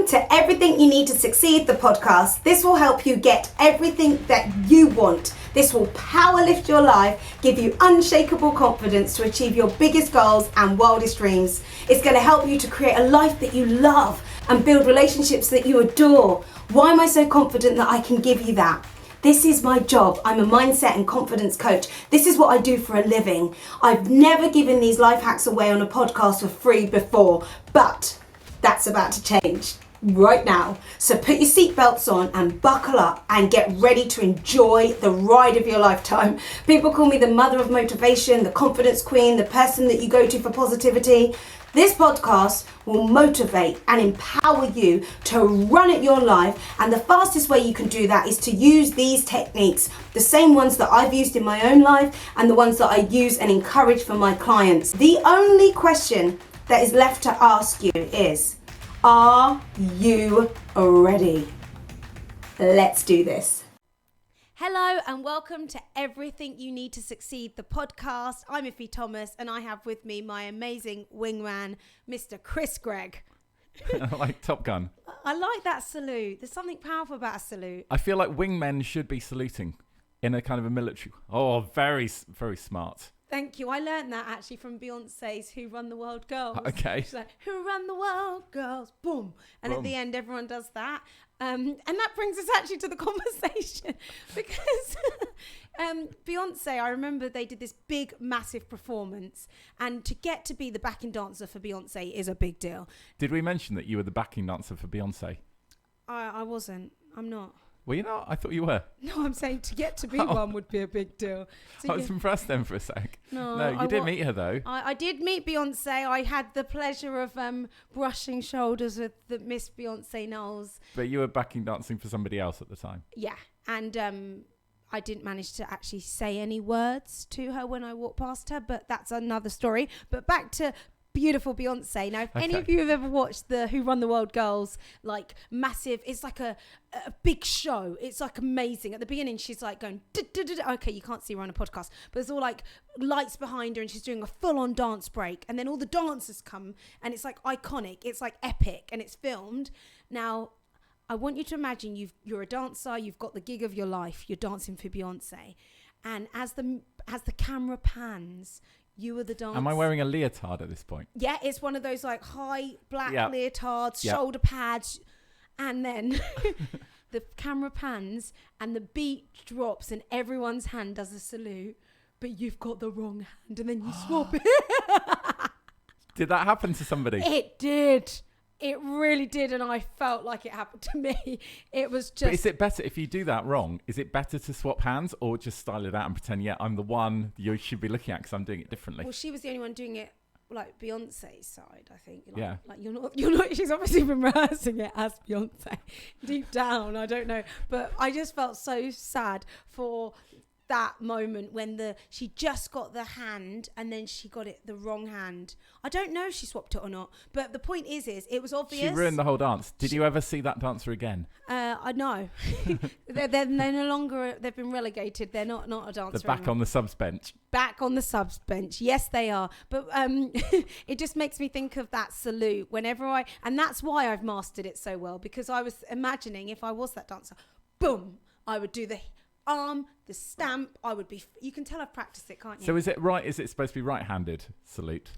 Welcome to Everything You Need to Succeed, the podcast. This will help you get everything that you want. This will powerlift your life, give you unshakable confidence to achieve your biggest goals and wildest dreams. It's going to help you to create a life that you love and build relationships that you adore. Why am I so confident that I can give you that? This is my job. I'm a mindset and confidence coach. This is what I do for a living. I've never given these life hacks away on a podcast for free before, but that's about to change right now. So put your seatbelts on and buckle up and get ready to enjoy the ride of your lifetime. People call me the mother of motivation, the confidence queen, the person that you go to for positivity. This podcast will motivate and empower you to run at your life, and the fastest way you can do that is to use these techniques, the same ones that I've used in my own life and the ones that I use and encourage for my clients. The only question that is left to ask you is, are you ready? Let's do this. Hello and welcome to Everything You Need to Succeed, the podcast. I'm Iffy Thomas and I have with me my amazing wingman, Mr. Chris Gregg. Like Top Gun. I like that salute. There's something powerful about a salute. I feel like wingmen should be saluting in a kind of a military. Oh, very, very smart. Thank you. I learned that actually from Beyonce's Who Run the World Girls. Okay. She's like, Who Run the World Girls? Boom. And at the end, everyone does that. And that brings us actually to the conversation because Beyonce, I remember they did this big, massive performance. And to get to be the backing dancer for Beyonce is a big deal. Did we mention that you were the backing dancer for Beyonce? I wasn't. I'm not. Well, you know, I thought you were. No, I'm saying to get to be one would be a big deal. So I was impressed then for a sec. No, you did meet her though. I did meet Beyonce. I had the pleasure of brushing shoulders with the Miss Beyonce Knowles. But you were backing dancing for somebody else at the time. Yeah, and I didn't manage to actually say any words to her when I walked past her, but that's another story. But back to beautiful Beyonce. Now, if any of you have ever watched the Who Run the World Girls, like massive, it's like a big show. It's like amazing. At the beginning, she's like going, okay, you can't see her on a podcast, but there's all like lights behind her and she's doing a full-on dance break. And then all the dancers come and it's like iconic. It's like epic and it's filmed. Now, I want you to imagine you're a dancer, you've got the gig of your life, you're dancing for Beyonce. And as the camera pans, you were the dancer. Am I wearing a leotard at this point? Yeah, it's one of those like high black leotards, Yep. shoulder pads. And then the camera pans and the beat drops and everyone's hand does a salute, but you've got the wrong hand and then you swap it. Did that happen to somebody? It did. It really did, and I felt like it happened to me. It was just... But is it better, if you do that wrong, is it better to swap hands or just style it out and pretend, yeah, I'm the one you should be looking at because I'm doing it differently? Well, she was the only one doing it like Beyonce's side, I think. Like, yeah. Like you're not, she's obviously been rehearsing it as Beyonce deep down, I don't know. But I just felt so sad for that moment when she just got the hand and then she got it the wrong hand. I don't know if she swapped it or not, but the point is it was obvious. She ruined the whole dance. Did you ever see that dancer again? I know. they're no longer, they've been relegated. They're not a dancer. They're back on the subs bench. Back on the subs bench. Yes, they are. But it just makes me think of that salute whenever and that's why I've mastered it so well, because I was imagining if I was that dancer, boom, I would do the arm, the stamp. I would be. You can tell I've practiced it, can't you? So is it right? Is it supposed to be right-handed salute,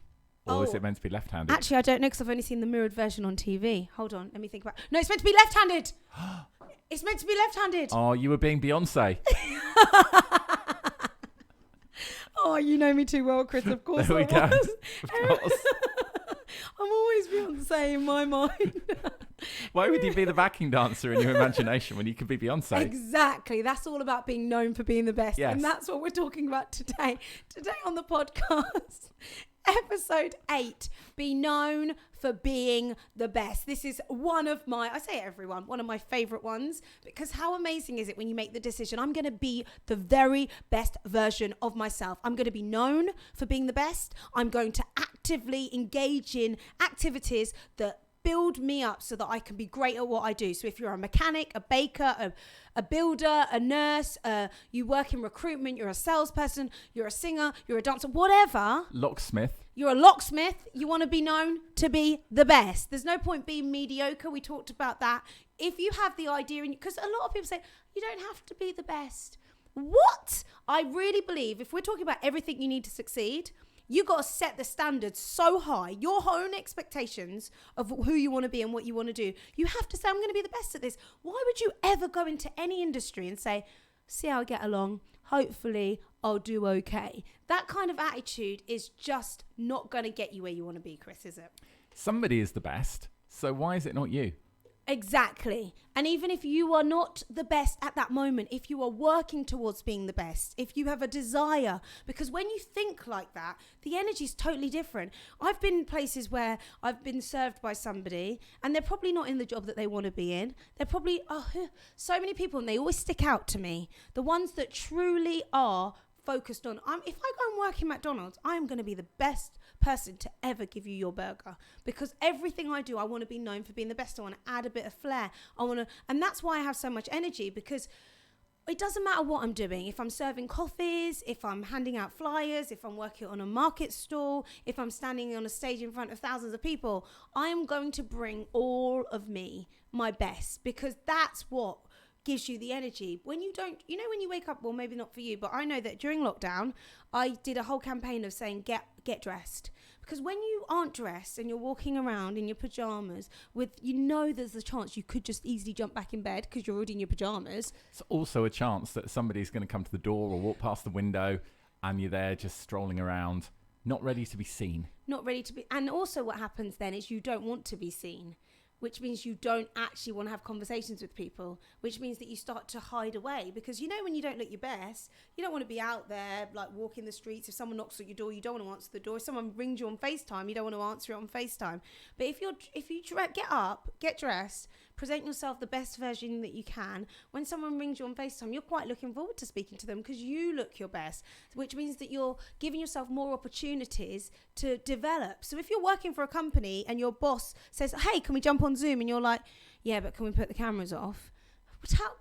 or is it meant to be left-handed? Actually, I don't know because I've only seen the mirrored version on TV. Hold on, let me think about. No, it's meant to be left-handed. It's meant to be left-handed. Oh, you were being Beyonce. Oh, you know me too well, Chris. Of course, there we go. Of course. I'm always Beyonce in my mind. Why would you be the backing dancer in your imagination when you could be Beyonce? Exactly. That's all about being known for being the best. Yes. And that's what we're talking about today. Today on the podcast, episode 8, be known for being the best. This is one of my favorite ones, because how amazing is it when you make the decision, I'm going to be the very best version of myself. I'm going to be known for being the best. I'm going to actively engage in activities that build me up so that I can be great at what I do. So if you're a mechanic, a baker, a builder, a nurse, you work in recruitment, you're a salesperson, you're a singer, you're a dancer, whatever. Locksmith. You're a locksmith. You want to be known to be the best. There's no point being mediocre. We talked about that. If you have the idea, because a lot of people say, you don't have to be the best. What? I really believe if we're talking about everything you need to succeed, you got to set the standards so high, your own expectations of who you want to be and what you want to do. You have to say, I'm going to be the best at this. Why would you ever go into any industry and say, see how I get along? Hopefully I'll do okay. That kind of attitude is just not going to get you where you want to be, Chris, is it? Somebody is the best. So why is it not you? Exactly. And even if you are not the best at that moment, if you are working towards being the best, if you have a desire, because when you think like that, the energy is totally different. I've been in places where I've been served by somebody and they're probably not in the job that they want to be in. They're probably, so many people, and they always stick out to me. The ones that truly are focused on, if I go and work in McDonald's, I am going to be the best person to ever give you your burger, because everything I do, I want to be known for being the best. I want to add a bit of flair. And that's why I have so much energy, because it doesn't matter what I'm doing. If I'm serving coffees, if I'm handing out flyers, if I'm working on a market stall, if I'm standing on a stage in front of thousands of people, I am going to bring all of me, my best, because that's what gives you the energy. When you don't, when you wake up, well, maybe not for you, but I know that during lockdown, I did a whole campaign of saying, get dressed. Because when you aren't dressed and you're walking around in your pajamas there's a chance you could just easily jump back in bed because you're already in your pajamas. It's also a chance that somebody's going to come to the door or walk past the window and you're there just strolling around, not ready to be seen. And also what happens then is you don't want to be seen, which means you don't actually want to have conversations with people, which means that you start to hide away. Because when you don't look your best, you don't want to be out there like walking the streets. If someone knocks at your door, you don't want to answer the door. If someone rings you on FaceTime, you don't want to answer it on FaceTime. But if you get up, get dressed, present yourself the best version that you can, when someone rings you on FaceTime, you're quite looking forward to speaking to them because you look your best, which means that you're giving yourself more opportunities to develop. So if you're working for a company and your boss says, hey, can we jump on Zoom? And you're like, yeah, but can we put the cameras off?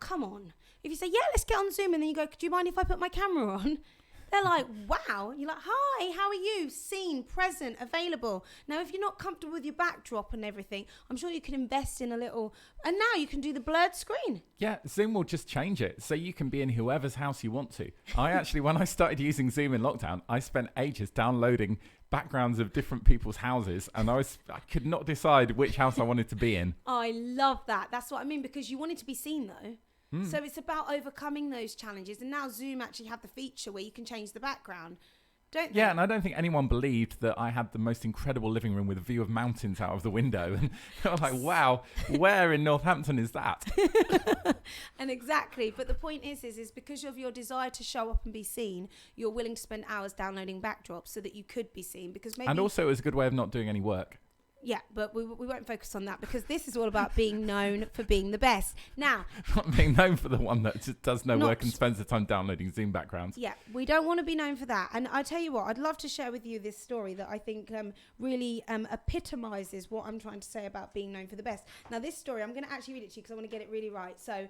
Come on. If you say, yeah, let's get on Zoom, and then you go, do you mind if I put my camera on? They're like, wow. You're like, hi, how are you? Seen, present, available. Now, if you're not comfortable with your backdrop and everything, I'm sure you can invest in a little. And now you can do the blurred screen. Yeah, Zoom will just change it. So you can be in whoever's house you want to. When I started using Zoom in lockdown, I spent ages downloading backgrounds of different people's houses. And I could not decide which house I wanted to be in. I love that. That's what I mean, because you wanted to be seen, though. So it's about overcoming those challenges. And now Zoom actually have the feature where you can change the background, don't they? Yeah, and I don't think anyone believed that I had the most incredible living room with a view of mountains out of the window. And I was like, wow, where in Northampton is that? And exactly. But the point is because of your desire to show up and be seen, you're willing to spend hours downloading backdrops so that you could be seen. And also it was a good way of not doing any work. Yeah, but we won't focus on that because this is all about being known for being the best. Now, not being known for the one that just does no work and spends the time downloading Zoom backgrounds. Yeah, we don't want to be known for that. And I tell you what, I'd love to share with you this story that I think really epitomizes what I'm trying to say about being known for the best. Now, this story, I'm going to actually read it to you because I want to get it really right. So,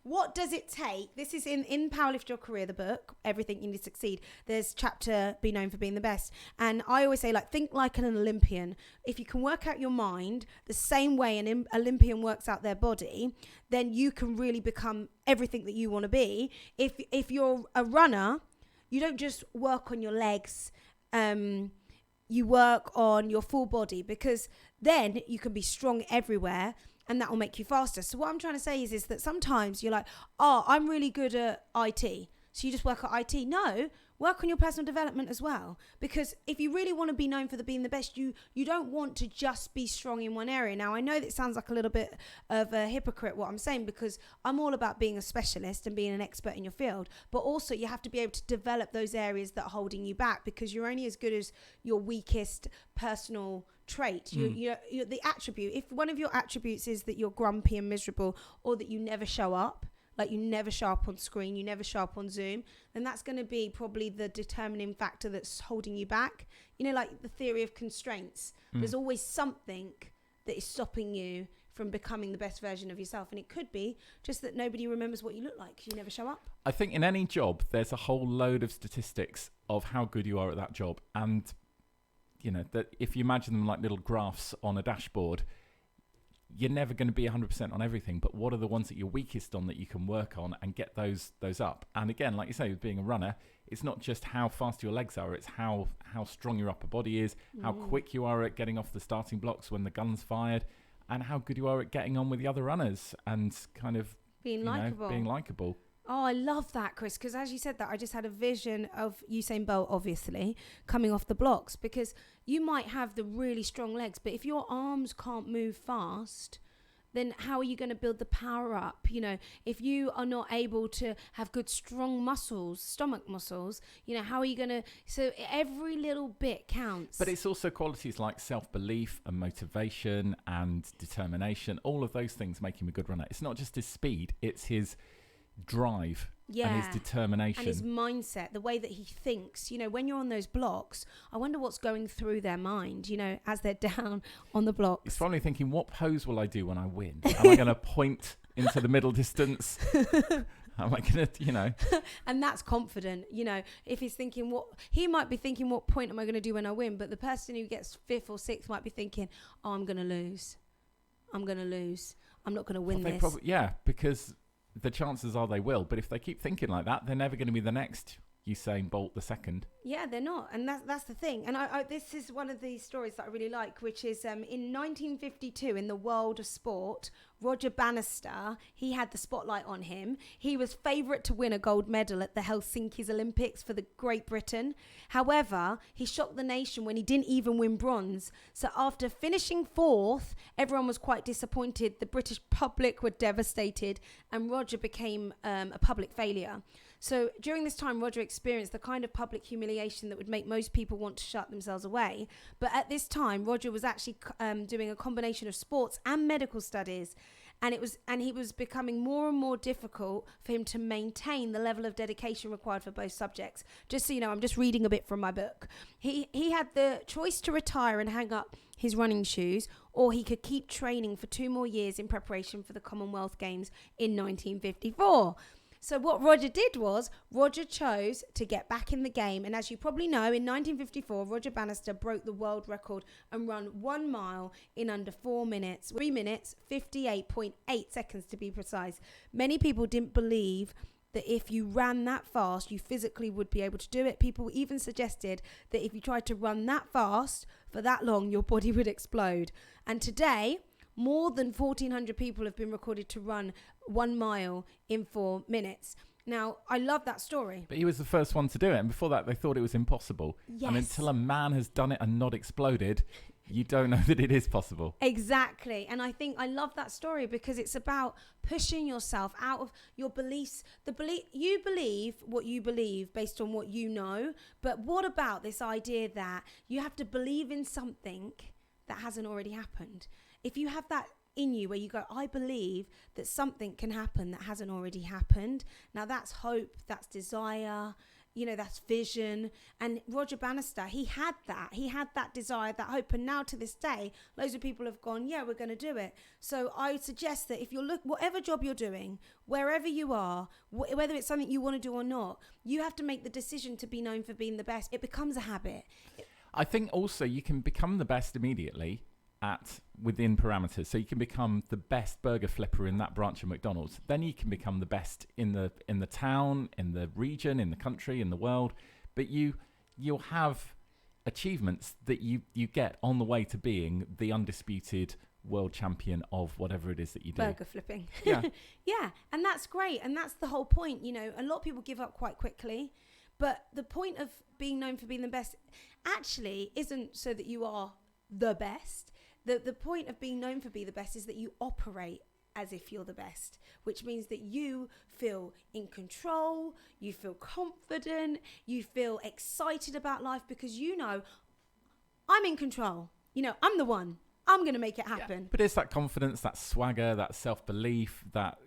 what does it take? This is in Powerlift Your Career, the book, Everything You Need to Succeed. There's chapter, Be Known for Being the Best. And I always say, think like an Olympian. If you can work out your mind the same way an Olympian works out their body, then you can really become everything that you want to be. If you're a runner, you don't just work on your legs, you work on your full body, because then you can be strong everywhere and that will make you faster. So what I'm trying to say is that sometimes you're like, I'm really good at IT, so you just work at IT. No, work on your personal development as well. Because if you really want to be known for being the best, you don't want to just be strong in one area. Now, I know that sounds like a little bit of a hypocrite what I'm saying, because I'm all about being a specialist and being an expert in your field. But also you have to be able to develop those areas that are holding you back, because you're only as good as your weakest personal trait. You're the attribute. If one of your attributes is that you're grumpy and miserable, or that you never show up, like you never show up on screen, you never show up on Zoom, then that's going to be probably the determining factor that's holding you back. Like the theory of constraints. There's always something that is stopping you from becoming the best version of yourself. And it could be just that nobody remembers what you look like because you never show up. I think in any job, there's a whole load of statistics of how good you are at that job. And that if you imagine them like little graphs on a dashboard, you're never going to be 100% on everything, but what are the ones that you're weakest on that you can work on and get those up? And again, like you say, with being a runner, it's not just how fast your legs are, it's how strong your upper body is, how quick you are at getting off the starting blocks when the gun's fired, and how good you are at getting on with the other runners and kind of being likeable. Oh, I love that, Chris, because as you said that, I just had a vision of Usain Bolt, obviously, coming off the blocks, because you might have the really strong legs, but if your arms can't move fast, then how are you going to build the power up? If you are not able to have good, strong muscles, stomach muscles, how are you going to... So every little bit counts. But it's also qualities like self-belief and motivation and determination. All of those things make him a good runner. It's not just his speed, it's his drive and his determination. And his mindset, the way that he thinks. When you're on those blocks, I wonder what's going through their mind, as they're down on the blocks. He's probably thinking, what pose will I do when I win? Am I going to point into the middle distance? Am I going to, And that's confident, if he's thinking he might be thinking, what point am I going to do when I win? But the person who gets 5th or 6th might be thinking, oh, I'm going to lose. I'm not going to win this. Because the chances are they will. But if they keep thinking like that, they're never going to be the next Usain Bolt the second. Yeah, they're not. And that's the thing. And I this is one of these stories that I really like, which is in 1952 in the world of sport, Roger Bannister, he had the spotlight on him. He was favourite to win a gold medal at the Helsinki Olympics for the Great Britain. However, he shocked the nation when he didn't even win bronze. So after finishing 4th, everyone was quite disappointed. The British public were devastated and Roger became a public failure. So during this time, Roger experienced the kind of public humiliation that would make most people want to shut themselves away. But at this time, Roger was actually doing a combination of sports and medical studies. And he was becoming more and more difficult for him to maintain the level of dedication required for both subjects. Just so you know, I'm just reading a bit from my book. He had the choice to retire and hang up his running shoes, or he could keep training for 2 more years in preparation for the Commonwealth Games in 1954. So what Roger did was, Roger chose to get back in the game. And as you probably know, in 1954, Roger Bannister broke the world record and ran 1 mile in under 4 minutes. 3 minutes, 58.8 seconds to be precise. Many people didn't believe that if you ran that fast, you physically would be able to do it. People even suggested that if you tried to run that fast for that long, your body would explode. And today, more than 1,400 people have been recorded to run 1 mile in 4 minutes. Now, I love that story. But he was the first one to do it. And before that, they thought it was impossible. Yes. And until a man has done it and not exploded, you don't know that it is possible. Exactly. And I think I love that story because it's about pushing yourself out of your beliefs. You believe what you believe based on what you know. But what about this idea that you have to believe in something that hasn't already happened? If you have that in you where you go, I believe that something can happen that hasn't already happened. Now that's hope, that's desire, that's vision. And Roger Bannister, he had that desire, that hope. And now to this day, loads of people have gone, yeah, we're going to do it. So I would suggest that if whatever job you're doing, wherever you are, whether it's something you want to do or not, you have to make the decision to be known for being the best. It becomes a habit. I think also you can become the best immediately within parameters. So you can become the best burger flipper in that branch of McDonald's. Then you can become the best in the town, in the region, in the country, in the world. But you'll have achievements that you get on the way to being the undisputed world champion of whatever it is that you do. Burger flipping. Yeah. Yeah, and that's great. And that's the whole point. A lot of people give up quite quickly. But the point of being known for being the best actually isn't so that you are the best. The point of being known for being the best is that you operate as if you're the best, which means that you feel in control, you feel confident, you feel excited about life because I'm in control. I'm the one. I'm going to make it happen. Yeah. But it's that confidence, that swagger, that self-belief, that,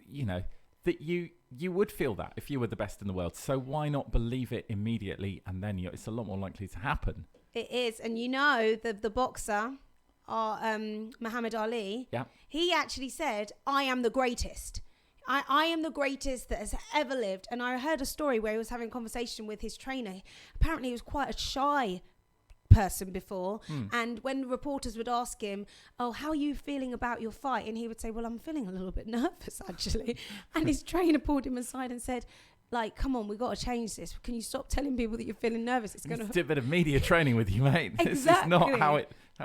that you would feel that if you were the best in the world. So why not believe it immediately and then it's a lot more likely to happen. It is. And the boxer... Muhammad Ali, he actually said, I am the greatest. I am the greatest that has ever lived. And I heard a story where he was having a conversation with his trainer. Apparently he was quite a shy person before. And when reporters would ask him, oh, how are you feeling about your fight? And he would say, well, I'm feeling a little bit nervous, actually. And his trainer pulled him aside and said, like, come on, we've got to change this. Can you stop telling people that you're feeling nervous? It's going to do a bit of media training with you, mate. Exactly. This is not how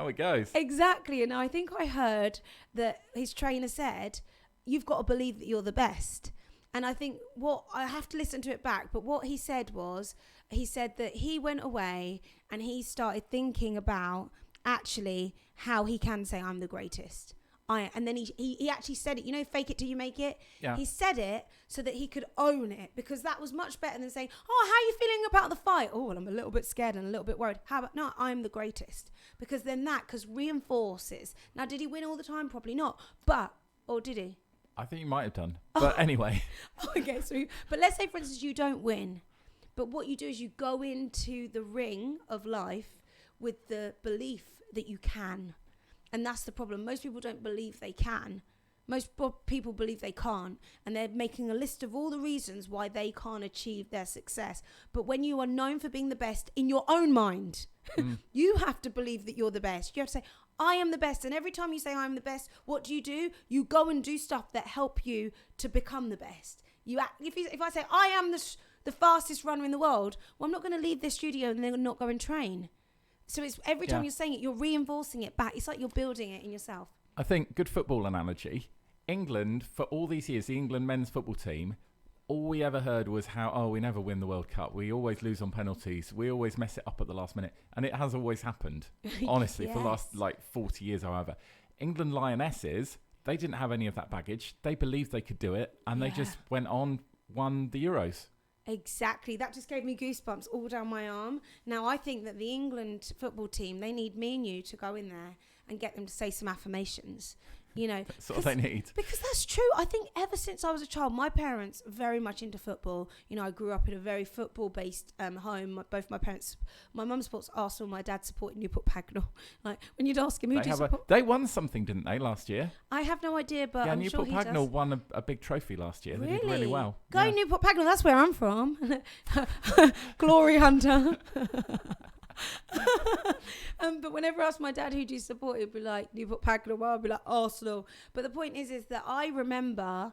it goes. Exactly. And I think I heard that his trainer said, you've got to believe that you're the best. And I think what I have to listen to it back, but what he said was, he said that he went away and he started thinking about actually how he can say I'm the greatest. And then he actually said it, you know, fake it till you make it. Yeah. He said it so that he could own it, because that was much better than saying, oh, how are you feeling about the fight? Oh, well, I'm a little bit scared and a little bit worried. How about, no, I'm the greatest. Because then because reinforces. Now, did he win all the time? Probably not. Or did he? I think you might have done. But anyway. Okay, but let's say, for instance, you don't win. But what you do is you go into the ring of life with the belief that you can. And that's the problem. Most people don't believe they can. Most people believe they can't. And they're making a list of all the reasons why they can't achieve their success. But when you are known for being the best in your own mind, you have to believe that you're the best. You have to say, I am the best. And every time you say I'm the best, what do? You go and do stuff that help you to become the best. If I say, I am the fastest runner in the world, well, I'm not going to leave this studio and then not go and train. So it's every time you're saying it, you're reinforcing it back. It's like you're building it in yourself. I think, good football analogy, England, for all these years, the England men's football team, all we ever heard was how, we never win the World Cup. We always lose on penalties. We always mess it up at the last minute. And it has always happened, honestly, for the last 40 years, however. England Lionesses, they didn't have any of that baggage. They believed they could do it. And they just won the Euros. Exactly. That just gave me goosebumps all down my arm. Now, I think that the England football team, they need me and you to go in there and get them to say some affirmations. You know, that's what they need. Because that's true. I think ever since I was a child, my parents are very much into football. You know, I grew up in a very football-based home. Both my parents, my mum supports Arsenal, my dad supported Newport Pagnell. Like, when you'd ask him, who do you support? They won something, didn't they, last year? I have no idea, but I'm Newport sure he Pagnell does. won a big trophy last year. Really? They did really well. Go Newport Pagnell, that's where I'm from. Glory hunter. But whenever I ask my dad who do you support, he'd be like Newport Pagnell. I'd be like Arsenal. But the point is that I remember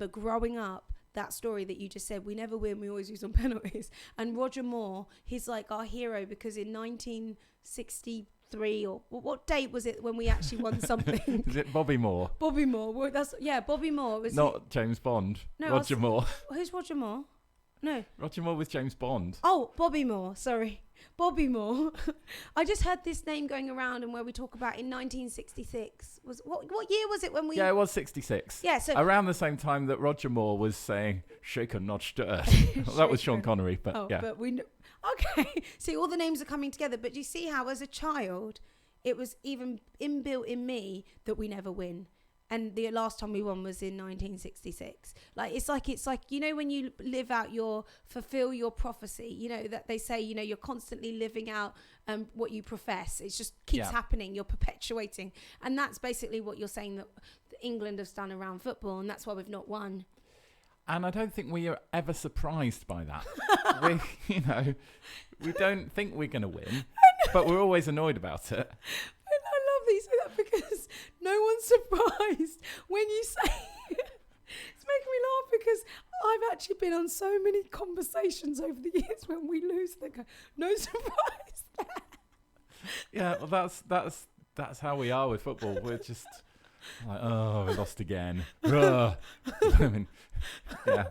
growing up that story that you just said. We never win, we always lose on penalties. And Roger Moore, he's like our hero, because in 1963 or what date was it when we actually won something? Is it Bobby Moore? Bobby Moore. Well, Bobby Moore was not James Bond. No, Roger Moore. Who's Roger Moore? No. Roger Moore was James Bond. Oh, Bobby Moore. Sorry. Bobby Moore. I just heard this name going around, and where we talk about in 1966. What year was it when we... Yeah, it was 66. Yeah, so... Around the same time that Roger Moore was saying, shaken, not stirred. That was Sean Connery, but yeah. But we... Okay. See, all the names are coming together. But do you see how, as a child, it was even inbuilt in me that we never win? And the last time we won was in 1966. It's like, you know, when you fulfill your prophecy, you know, that they say, you know, you're constantly living out what you profess. It just keeps happening. You're perpetuating. And that's basically what you're saying that England has done around football. And that's why we've not won. And I don't think we are ever surprised by that. We don't think we're going to win, but we're always annoyed about it. You say that because no one's surprised when you say it's making me laugh, because I've actually been on so many conversations over the years when we lose, they go, no surprise there. Yeah, well, that's how we are with football. We're just like, oh, we lost again. I mean, yeah.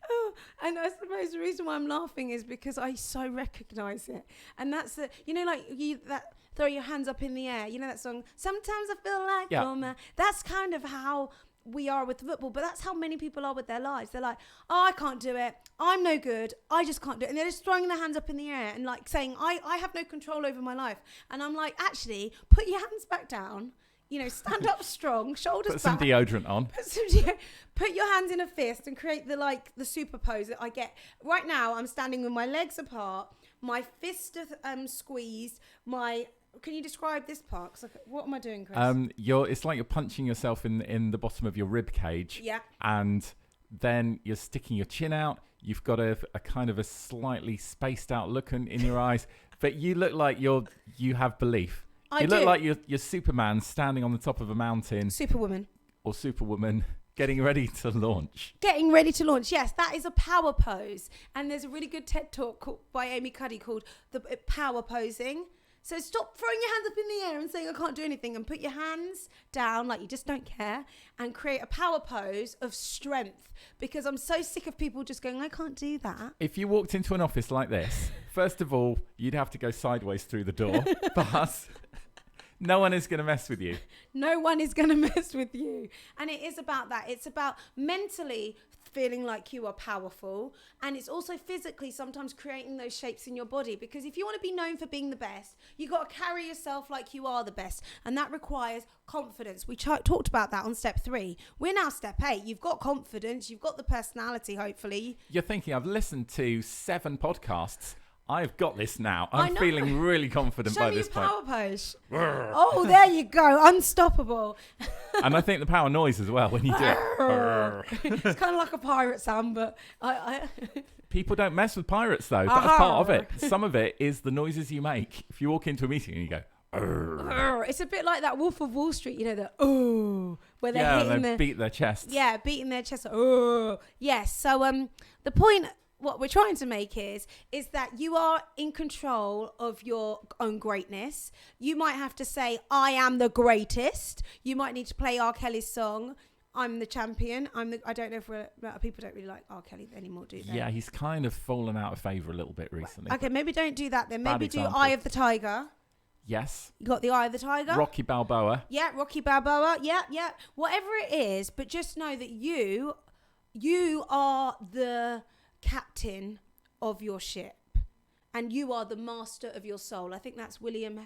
Oh, and I suppose the reason why I'm laughing is because I so recognise it. And that's the, you know, like that throw your hands up in the air. You know that song, sometimes I feel like, oh man. That's kind of how we are with football, but that's how many people are with their lives. They're like, oh, I can't do it. I'm no good. I just can't do it. And they're just throwing their hands up in the air and like saying, I have no control over my life. And I'm like, actually, put your hands back down. You know, stand up strong, shoulders back. Put some deodorant on. Put your hands in a fist and create the super pose that I get. Right now, I'm standing with my legs apart, my fist squeezed, Can you describe this part? What am I doing, Chris? It's like you're punching yourself in the bottom of your rib cage. Yeah. And then you're sticking your chin out. You've got a kind of a slightly spaced out look in your eyes. But you look like you have belief. You look like you're Superman standing on the top of a mountain. Superwoman. Or Superwoman getting ready to launch. Getting ready to launch. Yes, that is a power pose. And there's a really good TED talk by Amy Cuddy called the power posing. So stop throwing your hands up in the air and saying I can't do anything, and put your hands down like you just don't care and create a power pose of strength, because I'm so sick of people just going, I can't do that. If you walked into an office like this, first of all, you'd have to go sideways through the door. But no one is going to mess with you. No one is going to mess with you. And it is about that. It's about mentally feeling like you are powerful. And it's also physically sometimes creating those shapes in your body. Because if you want to be known for being the best, you got to carry yourself like you are the best. And that requires confidence. We talked about that on step 3. We're now step 8. You've got confidence. You've got the personality, hopefully. You're thinking, I've listened to 7 podcasts. I've got this now. I'm feeling really confident by this point. Show me your power pose. Oh, there you go. Unstoppable. And I think the power noise as well when you do it. It's kind of like a pirate sound, but People don't mess with pirates, though. That's part of it. Some of it is the noises you make. If you walk into a meeting and you go, it's a bit like that Wolf of Wall Street, where they're hitting they beat their chests. Yeah, beating their chest. Yes. So the point what we're trying to make is that you are in control of your own greatness. You might have to say, I am the greatest. You might need to play R. Kelly's song, I'm the champion. I don't know if people don't really like R. Kelly anymore, do they? Yeah, he's kind of fallen out of favour a little bit recently. Okay, maybe don't do that then. Maybe do example. Eye of the Tiger. Yes. You got the Eye of the Tiger? Rocky Balboa. Yeah, Rocky Balboa. Yeah. Whatever it is, but just know that you are the captain of your ship, and you are the master of your soul. I think that's William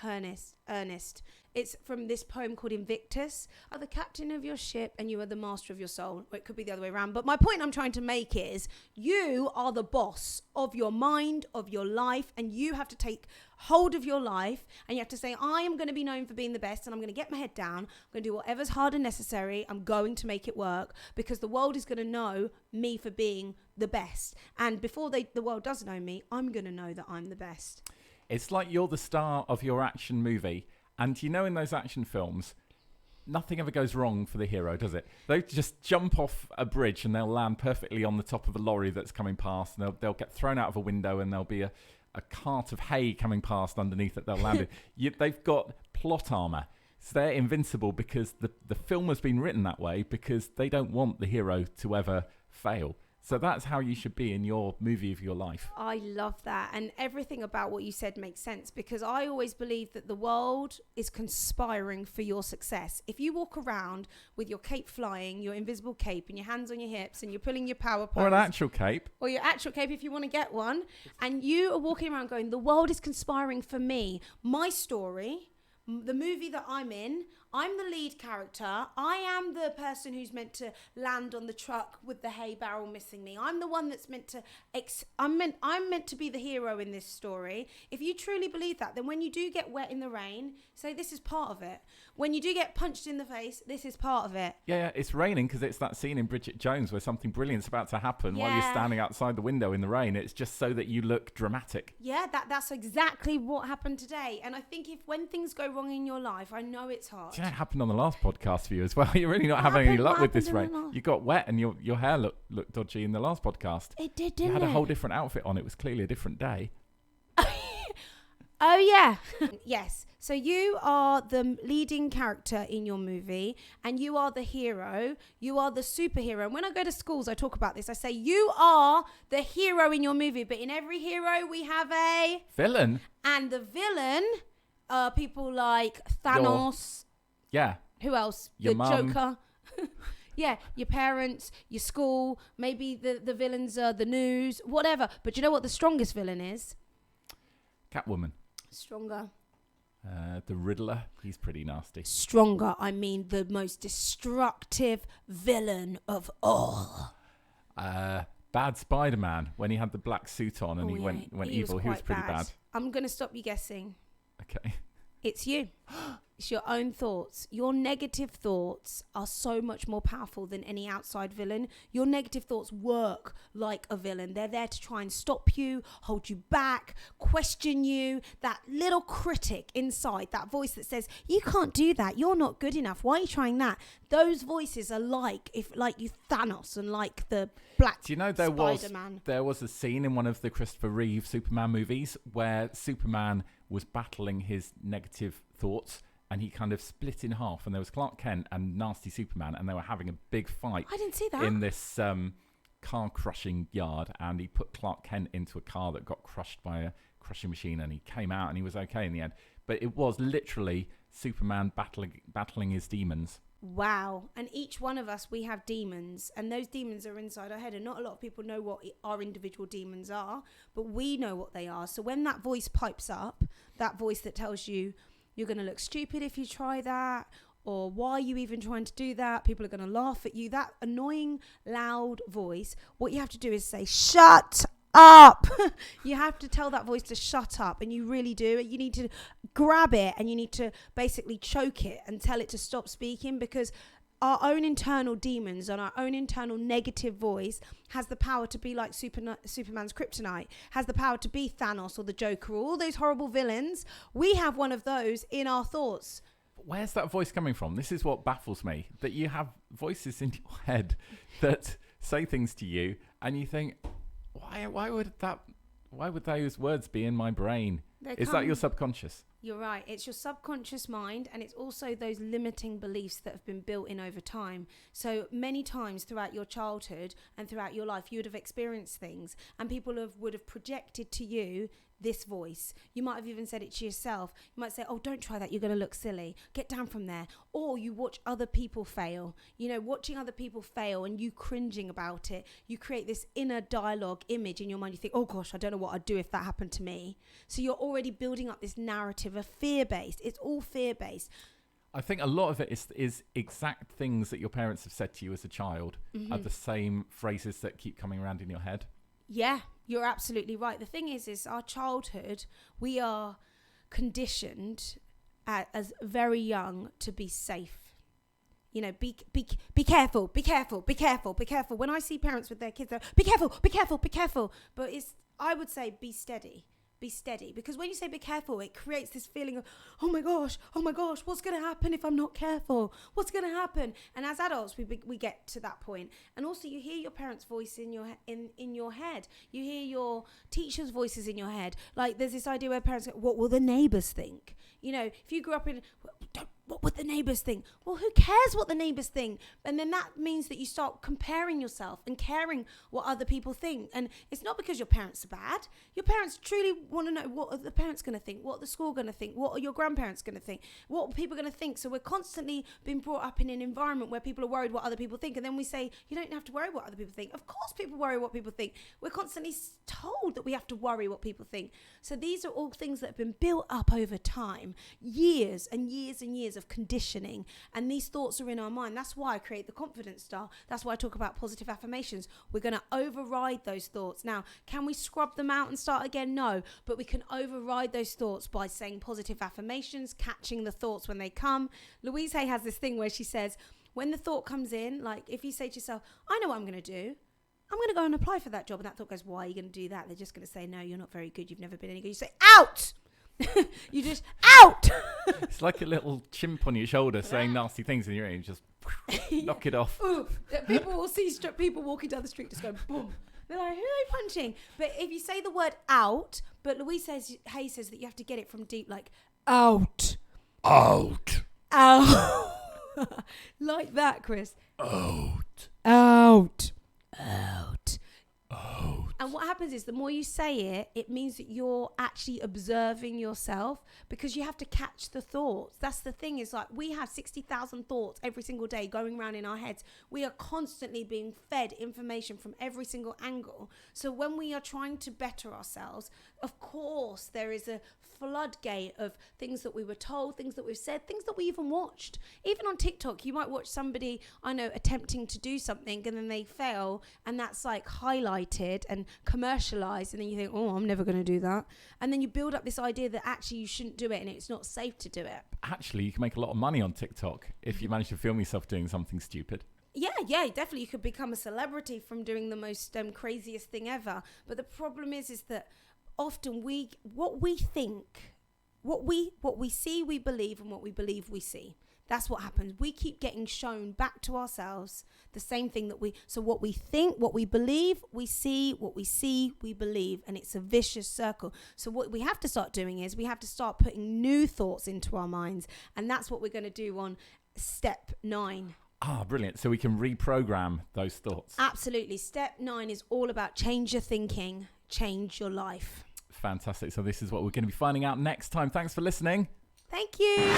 Ernest. It's from this poem called Invictus. Are the captain of your ship and you are the master of your soul. Or it could be the other way around. But my point I'm trying to make is you are the boss of your mind, of your life, and you have to take hold of your life, and you have to say, I am going to be known for being the best, and I'm going to get my head down. I'm going to do whatever's hard and necessary. I'm going to make it work, because the world is going to know me for being the best. And before the world does know me, I'm going to know that I'm the best. It's like you're the star of your action movie. And you know, in those action films, nothing ever goes wrong for the hero, does it? They just jump off a bridge and they'll land perfectly on the top of a lorry that's coming past. And they'll get thrown out of a window, and there'll be a cart of hay coming past underneath that they'll land in. They've got plot armor. So they're invincible because the film has been written that way, because they don't want the hero to ever fail. So that's how you should be in your movie of your life. I love that. And everything about what you said makes sense, because I always believe that the world is conspiring for your success. If you walk around with your cape flying, your invisible cape, and your hands on your hips, and you're pulling your power pose. Or an actual cape. Or your actual cape if you want to get one. And you are walking around going, the world is conspiring for me. My story, the movie that I'm in, I'm the lead character. I am the person who's meant to land on the truck with the hay barrel missing me. I'm the one that's meant to I'm meant to be the hero in this story. If you truly believe that, then when you do get wet in the rain, say this is part of it. When you do get punched in the face, this is part of it. Yeah, it's raining because it's that scene in Bridget Jones where something brilliant's about to happen while you're standing outside the window in the rain. It's just so that you look dramatic. Yeah, that's exactly what happened today. And I think when things go wrong in your life, I know it's hard. Yeah, it happened on the last podcast for you as well. You're really not having any luck with this rain. You got wet and your hair looked dodgy in the last podcast. It did, didn't it? You had a whole different outfit on. It was clearly a different day. Oh, yeah. Yes. So you are the leading character in your movie, and you are the hero. You are the superhero. And when I go to schools, I talk about this. I say, you are the hero in your movie, but in every hero, we have a villain. And the villain are people like Thanos. Yeah. Who else? Your the mum. Joker. Yeah, your parents, your school. Maybe the villains are the news, whatever. But you know what the strongest villain is? Catwoman. Stronger. The Riddler, he's pretty nasty. Stronger, I mean the most destructive villain of all. Bad Spider-Man, when he had the black suit on and he went evil, he was pretty bad. I'm going to stop you guessing. Okay. It's you. It's your own thoughts. Your negative thoughts are so much more powerful than any outside villain. Your negative thoughts work like a villain. They're there to try and stop you, hold you back, question you. That little critic inside, that voice that says, you can't do that. You're not good enough. Why are you trying that? Those voices are like you Thanos and like the black Do you know Spider-Man. there was a scene in one of the Christopher Reeve Superman movies where Superman was battling his negative thoughts, and he kind of split in half, and there was Clark Kent and nasty Superman, and they were having a big fight. I didn't see that. In this car crushing yard, and he put Clark Kent into a car that got crushed by a crushing machine, and he came out and he was okay in the end. But it was literally Superman battling his demons. Wow. And each one of us, we have demons, and those demons are inside our head, and not a lot of people know what our individual demons are, but we know what they are. So when that voice pipes up, that voice that tells you you're going to look stupid if you try that, or why are you even trying to do that, people are going to laugh at you, that annoying loud voice, what you have to do is say, shut up. You have to tell that voice to shut up, and you really do. You need to grab it, and you need to basically choke it and tell it to stop speaking, because our own internal demons and our own internal negative voice has the power to be like Superman's kryptonite, has the power to be Thanos or the Joker or all those horrible villains. We have one of those in our thoughts. Where's that voice coming from? This is what baffles me, that you have voices in your head that say things to you, and you think, why would those words be in my brain? Is that your subconscious? You're right. It's your subconscious mind, and it's also those limiting beliefs that have been built in over time. So many times throughout your childhood and throughout your life, you would have experienced things, and people would have projected to you this voice. You might have even said it to yourself. You might say, oh, don't try that, you're going to look silly, get down from there. Or you watch other people fail. You know, watching other people fail and you cringing about it, you create this inner dialogue image in your mind. You think, oh gosh, I don't know what I'd do if that happened to me. So you're already building up this narrative of fear-based. It's all fear-based. I think a lot of it is exact things that your parents have said to you as a child are the same phrases that keep coming around in your head. Yeah, you're absolutely right. The thing is our childhood, we are conditioned as very young to be safe. You know, be careful, be careful, be careful, be careful. When I see parents with their kids, they're, be careful, be careful, be careful. But I would say be steady. Be steady, because when you say be careful, it creates this feeling of, oh my gosh, what's going to happen if I'm not careful? What's going to happen? And as adults, we get to that point. And also, you hear your parents' voice in your head. You hear your teachers' voices in your head. Like there's this idea where parents go, what will the neighbours think? You know, if you grew up in, what would the neighbours think? Well, who cares what the neighbours think? And then that means that you start comparing yourself and caring what other people think. And it's not because your parents are bad. Your parents truly want to know, what are the parents going to think? What are the school going to think? What are your grandparents going to think? What are people going to think? So we're constantly being brought up in an environment where people are worried what other people think. And then we say, you don't have to worry what other people think. Of course people worry what people think. We're constantly told that we have to worry what people think. So these are all things that have been built up over time, years and years and years of conditioning, and these thoughts are in our mind. That's why I create the confidence star. That's why I talk about positive affirmations. We're going to override those thoughts. Now, can we scrub them out and start again? No, but we can override those thoughts by saying positive affirmations, catching the thoughts when they come. Louise Hay has this thing where she says, when the thought comes in, like if you say to yourself, I know what I'm going to do, I'm going to go and apply for that job, and that thought goes, why are you going to do that? They're just going to say, no, you're not very good, you've never been any good. You say, out! You just out. It's like a little chimp on your shoulder saying nasty things in your ear, and just knock it off. Ooh, people will see people walking down the street just going boom. They're like, who are they punching? But if you say the word out, but Louise Hay says that you have to get it from deep, like out, Out. like that, Chris. Out. Out. Out. And what happens is the more you say it, it means that you're actually observing yourself, because you have to catch the thoughts. That's the thing, is like we have 60,000 thoughts every single day going around in our heads. We are constantly being fed information from every single angle. So when we are trying to better ourselves, of course, there is a floodgate of things that we were told, things that we've said, things that we even watched. Even on TikTok, you might watch somebody, I know, attempting to do something, and then they fail, and that's like highlighted and commercialized, and then you think, oh, I'm never going to do that. And then you build up this idea that actually you shouldn't do it and it's not safe to do it. Actually, you can make a lot of money on TikTok if you manage to film yourself doing something stupid. Yeah, definitely. You could become a celebrity from doing the most craziest thing ever. But the problem is that often what we see, we believe, and what we believe, we see. That's what happens. We keep getting shown back to ourselves the same thing so what we think, what we believe, we see, what we see, we believe, and it's a vicious circle. So what we have to start doing is we have to start putting new thoughts into our minds, and that's what we're going to do on step 9. Ah, brilliant. So we can reprogram those thoughts. Absolutely. Step 9 is all about change your thinking, change your life. Fantastic. So this is what we're going to be finding out next time. Thanks for listening. Thank you.